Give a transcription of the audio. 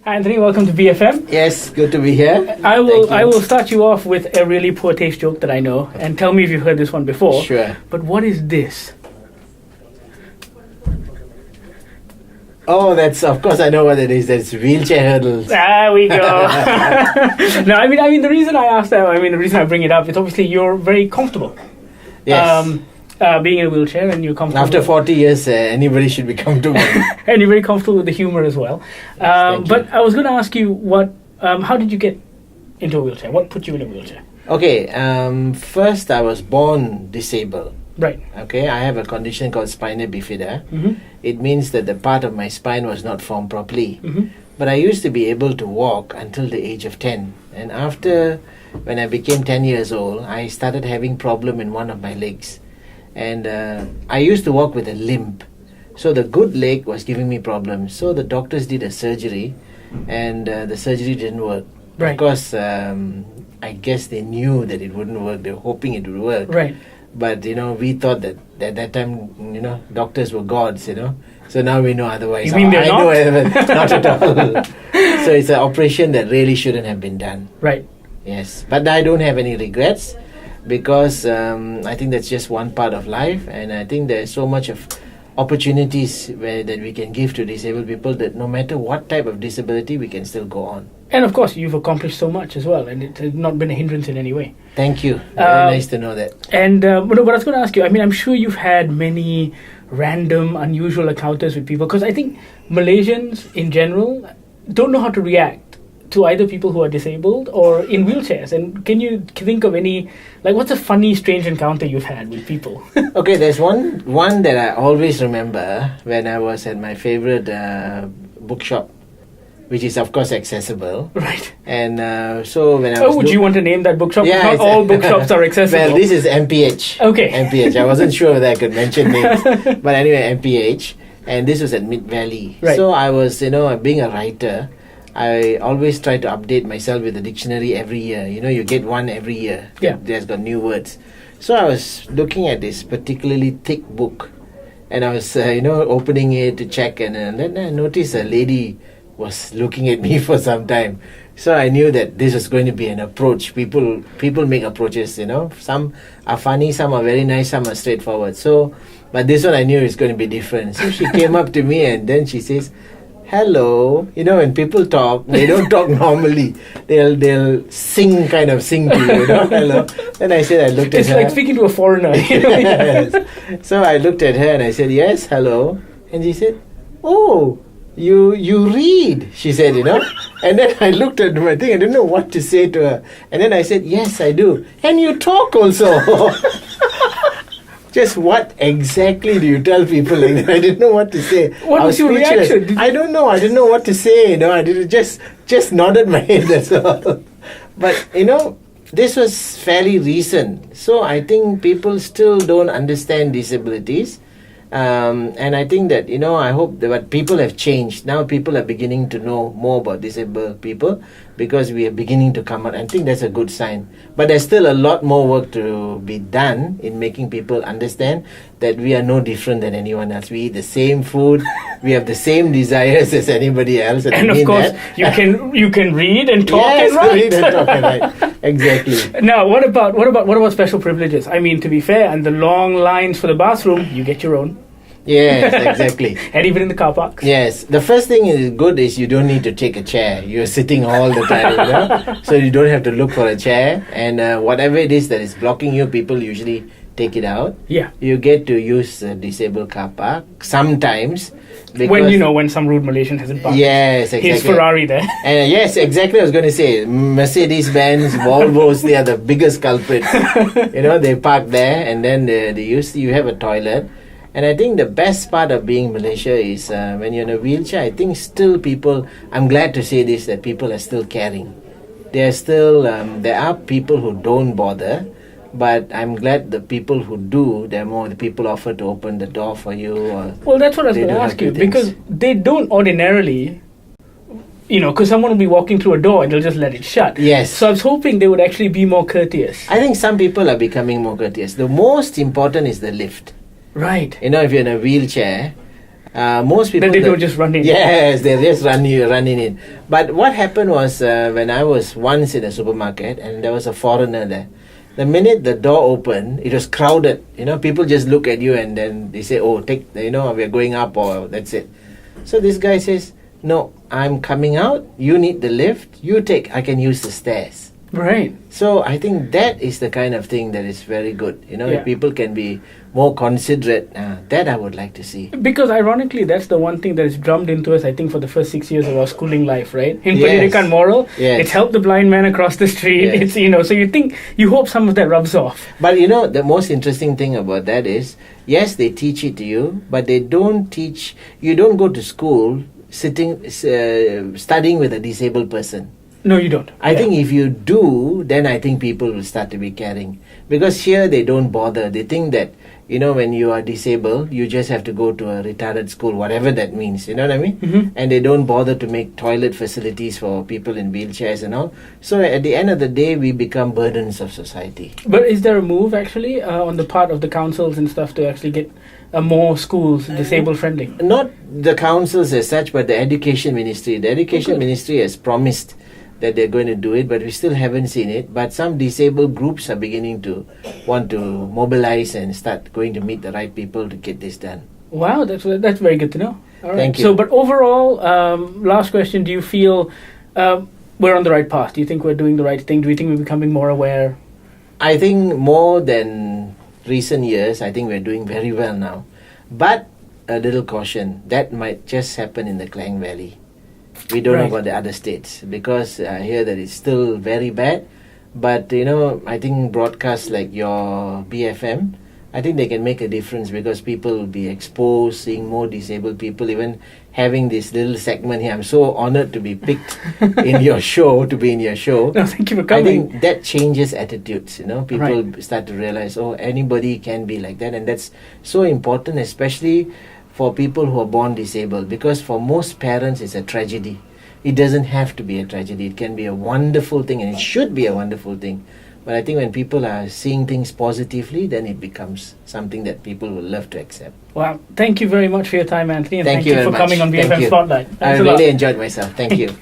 Anthony, welcome to BFM. Yes, good to be here. I will start you off with a really poor taste joke that I know, and tell me if you've heard this one before. Sure. But what is this? Oh, of course I know what it is. That's wheelchair hurdles. There we go. No, I mean the reason I asked that, the reason I bring it up, is obviously you're very comfortable. Yes. Being in a wheelchair, and you're comfortable. After 40 years, anybody should be comfortable. And you're very comfortable with the humor as well. But I was going to ask you, how did you get into a wheelchair? What put you in a wheelchair? Okay, first I was born disabled. Right. Okay, I have a condition called spina bifida. Mm-hmm. It means that the part of my spine was not formed properly. Mm-hmm. But I used to be able to walk until the age of 10. And after, when I became 10 years old, I started having problem in one of my legs. And I used to walk with a limp. So the good leg was giving me problems. So the doctors did a surgery, and the surgery didn't work. Right. Because I guess they knew that it wouldn't work. They were hoping it would work. Right. But, we thought that at that time, doctors were gods, So now we know otherwise. You mean they're not? Not at all. So it's an operation that really shouldn't have been done. Right. Yes. But I don't have any regrets, because I think that's just one part of life, and I think there's so much of opportunities that we can give to disabled people, that no matter what type of disability, we can still go on. And of course, you've accomplished so much as well, and it has not been a hindrance in any way. Thank you. Very nice to know that. And what I was going to ask you, I'm sure you've had many random, unusual encounters with people, because I think Malaysians in general don't know how to react to either people who are disabled or in wheelchairs. And can you think of any, what's a funny, strange encounter you've had with people? Okay, there's one that I always remember when I was at my favorite bookshop, which is of course accessible. Right. And so when I was... would you want to name that bookshop? Yeah, not all bookshops are accessible. Well, this is MPH. Okay. MPH. I wasn't sure whether I could mention names. But anyway, MPH. And this was at Mid Valley. Right. So I was, being a writer, I always try to update myself with the dictionary every year. You get one every year. Yeah. There's got new words. So I was looking at this particularly thick book, and I was, opening it to check, and then I noticed a lady was looking at me for some time. So I knew that this was going to be an approach. People make approaches, Some are funny, some are very nice, some are straightforward. So, but this one I knew is going to be different. So she came up to me, and then she says, "Hello." When people talk, they don't talk normally. They'll sing to you, Hello. Then I said, I looked at It's her. like speaking to a foreigner. Yes. So I looked at her and I said, "Yes, hello." And she said, "Oh, you read," she said, And then I looked at my thing, I didn't know what to say to her. And then I said, "Yes, I do." "And you talk also." Just what exactly do you tell people like that? I didn't know what to say. What was your reaction? I don't know. I didn't know what to say. I didn't just nodded my head. That's all. But this was fairly recent, so I think people still don't understand disabilities. And I think that, I hope that people have changed. Now people are beginning to know more about disabled people, because we are beginning to come out. I think that's a good sign. But there's still a lot more work to be done in making people understand that we are no different than anyone else. We eat the same food. We have the same desires as anybody else. And of course, you can read and talk and write. Read and talk and write. Exactly. Now, what about special privileges? To be fair, and the long lines for the bathroom, you get your own. Yes, exactly. And even in the car parks. Yes. The first thing is good is you don't need to take a chair. You're sitting all the time, So you don't have to look for a chair. And whatever it is that is blocking you, people usually take it out. Yeah. You get to use a disabled car park sometimes. When some rude Malaysian hasn't parked. Yes, exactly. His Ferrari there. And yes, exactly. I was going to say, Mercedes, Benz, Volvos, they are the biggest culprits. They park there, and then you have a toilet. And I think the best part of being Malaysia is when you're in a wheelchair, I think still people, I'm glad to say this, that people are still caring. There are people who don't bother, but I'm glad the people who do, the people offer to open the door for you. Well, that's what I was going to ask you, because they don't ordinarily, because someone will be walking through a door and they'll just let it shut. Yes. So I was hoping they would actually be more courteous. I think some people are becoming more courteous. The most important is the lift. Right. If you're in a wheelchair, Most people Then they don't just run in. Yes, they just running in. But what happened was when I was once in a supermarket and there was a foreigner there. The minute the door opened, it was crowded. People just look at you and then they say, "Oh, take. We're going up," or that's it. So this guy says, "No, I'm coming out. You need the lift. You take. I can use the stairs." Right. So I think that is the kind of thing that is very good. If people can be more considerate, that I would like to see. Because ironically, that's the one thing that is drummed into us, I think, for the first 6 years of our schooling life, right? In Yes. Pendidikan Moral, Yes. it's help the blind man across the street. Yes. It's, so you hope some of that rubs off. But the most interesting thing about that is, yes, they teach it to you, but they don't teach. You don't go to school studying with a disabled person. No, you don't. I think if you do, then I think people will start to be caring. Because here they don't bother. They think that, when you are disabled, you just have to go to a retarded school, whatever that means. You know what I mean? Mm-hmm. And they don't bother to make toilet facilities for people in wheelchairs and all. So at the end of the day, we become burdens of society. But is there a move, actually, on the part of the councils and stuff to actually get more schools disabled friendly? Not the councils as such, but the education ministry. The education ministry has promised that they're going to do it, but we still haven't seen it. But some disabled groups are beginning to want to mobilize and start going to meet the right people to get this done. Wow, that's very good to know. All right. Thank you. So, but overall, last question, do you feel we're on the right path? Do you think we're doing the right thing? Do you think we're becoming more aware? I think more than recent years, I think we're doing very well now. But a little caution, that might just happen in the Klang Valley. We don't know about the other states, because I hear that it's still very bad. But I think broadcasts like your BFM, I think they can make a difference, because people will be exposed, seeing more disabled people, even having this little segment here. I'm so honored to be picked in your show, to be in your show. No, thank you for I coming. think that changes attitudes. People start to realize, oh, anybody can be like that, and that's so important, especially for people who are born disabled, because for most parents it's a tragedy. It doesn't have to be a tragedy. It can be a wonderful thing, and it should be a wonderful thing. But I think when people are seeing things positively, then it becomes something that people will love to accept. Wow. Thank you very much for your time, Anthony. And Thank you for very much. coming on Thank BFM you. Spotlight. I Thanks a lot. really enjoyed myself. Thank you.